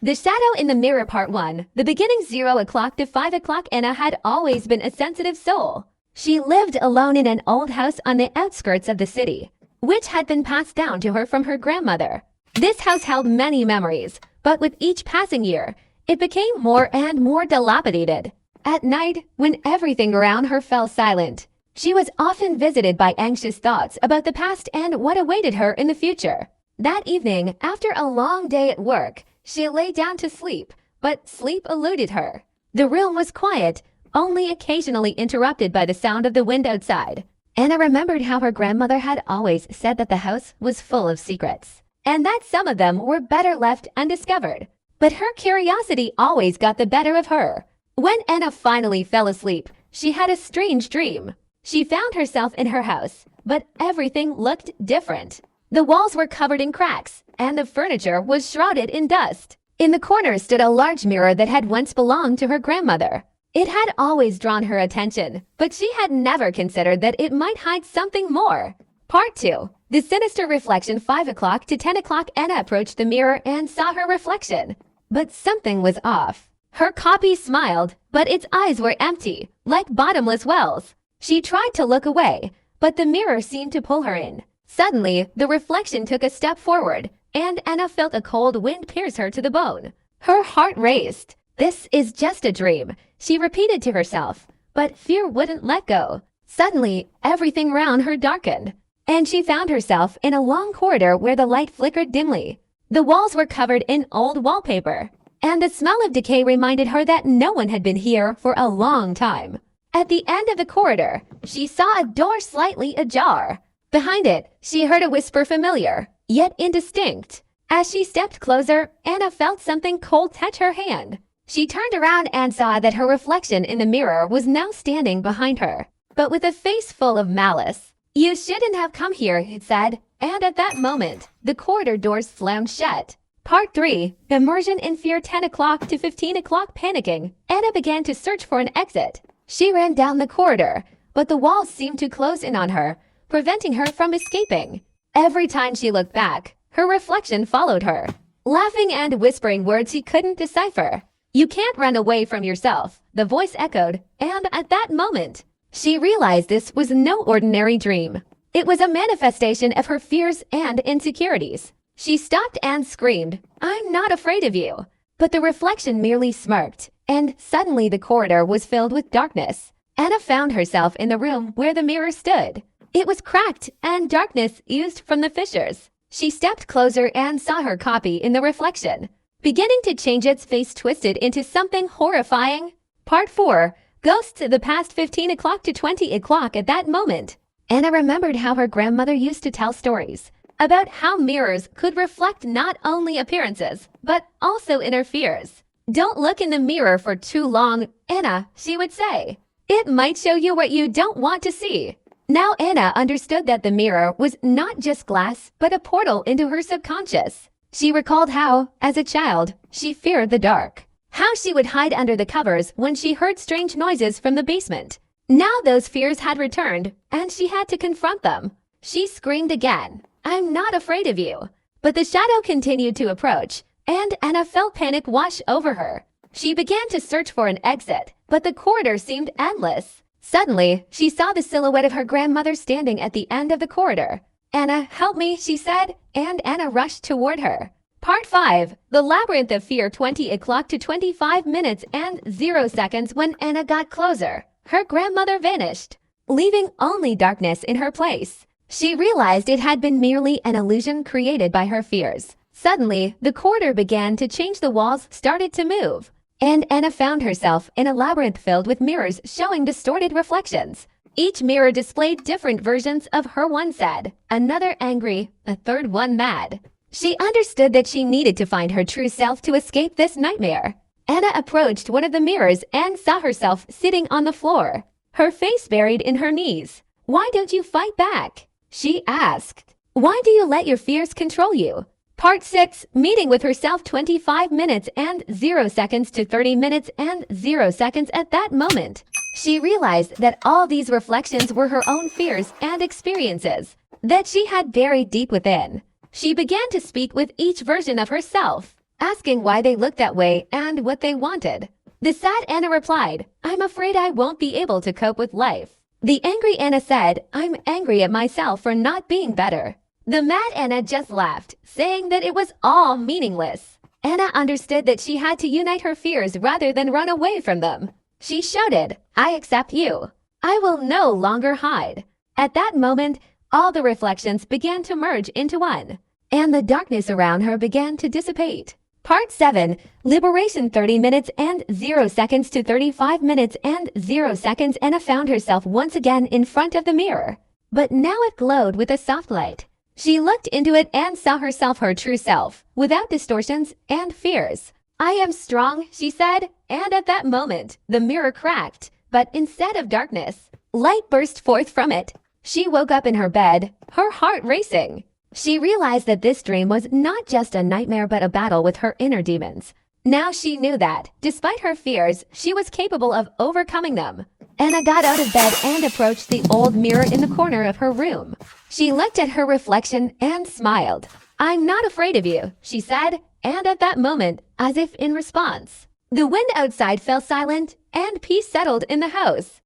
The Shadow in the Mirror Part 1. The beginning 0 o'clock to 5 o'clock. Anna had always been a sensitive soul. She lived alone in an old house on the outskirts of the city, which had been passed down to her from her grandmother. This house held many memories, but with each passing year, it became more and more dilapidated. At night, when everything around her fell silent, she was often visited by anxious thoughts about the past and what awaited her in the future. That evening, after a long day at work, she lay down to sleep, but sleep eluded her. The room was quiet, only occasionally interrupted by the sound of the wind outside. Anna remembered how her grandmother had always said that the house was full of secrets, and that some of them were better left undiscovered. But her curiosity always got the better of her. When Anna finally fell asleep, she had a strange dream. She found herself in her house, but everything looked different. The walls were covered in cracks, and the furniture was shrouded in dust. In the corner stood a large mirror that had once belonged to her grandmother. It had always drawn her attention, but she had never considered that it might hide something more. Part 2. The sinister reflection. 5 o'clock to 10 o'clock. Anna approached the mirror and saw her reflection. But something was off. Her copy smiled, but its eyes were empty, like bottomless wells. She tried to look away, but the mirror seemed to pull her in. Suddenly, the reflection took a step forward, and Anna felt a cold wind pierce her to the bone. Her heart raced. "This is just a dream," she repeated to herself, but fear wouldn't let go. Suddenly, everything around her darkened, and she found herself in a long corridor where the light flickered dimly. The walls were covered in old wallpaper, and the smell of decay reminded her that no one had been here for a long time. At the end of the corridor, she saw a door slightly ajar. Behind it, she heard a whisper, familiar, yet indistinct. As she stepped closer, Anna felt something cold touch her hand. She turned around and saw that her reflection in the mirror was now standing behind her, but with a face full of malice. "You shouldn't have come here," it said, and at that moment, the corridor doors slammed shut. Part 3. Immersion in fear. 10 o'clock to 15 o'clock. Panicking, Anna began to search for an exit. She ran down the corridor, but the walls seemed to close in on her, preventing her from escaping. Every time she looked back, her reflection followed her, laughing and whispering words she couldn't decipher. "You can't run away from yourself," the voice echoed, and at that moment, she realized this was no ordinary dream. It was a manifestation of her fears and insecurities. She stopped and screamed, "I'm not afraid of you." But the reflection merely smirked, and suddenly the corridor was filled with darkness. Anna found herself in the room where the mirror stood. It was cracked, and darkness oozed from the fissures. She stepped closer and saw her copy in the reflection, beginning to change. Its face twisted into something horrifying. Part 4. Ghosts of the past. 15 o'clock to 20 o'clock. At that moment, Anna remembered how her grandmother used to tell stories about how mirrors could reflect not only appearances, but also inner fears. "Don't look in the mirror for too long, Anna," she would say. "It might show you what you don't want to see." Now Anna understood that the mirror was not just glass, but a portal into her subconscious. She recalled how, as a child, she feared the dark. How she would hide under the covers when she heard strange noises from the basement. Now those fears had returned, and she had to confront them. She screamed again, "I'm not afraid of you." But the shadow continued to approach, and Anna felt panic wash over her. She began to search for an exit, but the corridor seemed endless. Suddenly, she saw the silhouette of her grandmother standing at the end of the corridor. "Anna, help me," she said, and Anna rushed toward her. Part 5. The Labyrinth of Fear. 20 o'clock to 25 minutes and 0 seconds. When Anna got closer, her grandmother vanished, leaving only darkness in her place. She realized it had been merely an illusion created by her fears. Suddenly, the corridor began to change. The walls started to move, and Anna found herself in a labyrinth filled with mirrors showing distorted reflections. Each mirror displayed different versions of her, one sad, another angry, a third one mad. She understood that she needed to find her true self to escape this nightmare. Anna approached one of the mirrors and saw herself sitting on the floor, her face buried in her knees. "Why don't you fight back?" she asked. "Why do you let your fears control you?" Part 6. Meeting with herself. 25 minutes and 0 seconds to 30 minutes and 0 seconds. At that moment, she realized that all these reflections were her own fears and experiences that she had buried deep within. She began to speak with each version of herself. asking why they looked that way and what they wanted. The sad Anna replied, "I'm afraid I won't be able to cope with life." The angry Anna said, "I'm angry at myself for not being better." The mad Anna just laughed, saying that it was all meaningless. Anna understood that she had to unite her fears rather than run away from them. She shouted, "I accept you. I will no longer hide." At that moment, all the reflections began to merge into one, and the darkness around her began to dissipate. Part 7. Liberation 30 minutes and 0 seconds to 35 minutes and 0 seconds. Anna found herself once again in front of the mirror, but now it glowed with a soft light. She looked into it and saw herself, her true self, without distortions and fears. "I am strong," she said, and at that moment, the mirror cracked, but instead of darkness, light burst forth from it. She woke up in her bed, her heart racing. She realized that this dream was not just a nightmare but a battle with her inner demons. Now she knew that, despite her fears, she was capable of overcoming them. Anna got out of bed and approached the old mirror in the corner of her room. She looked at her reflection and smiled. "I'm not afraid of you," she said, and at that moment, as if in response, the wind outside fell silent and peace settled in the house.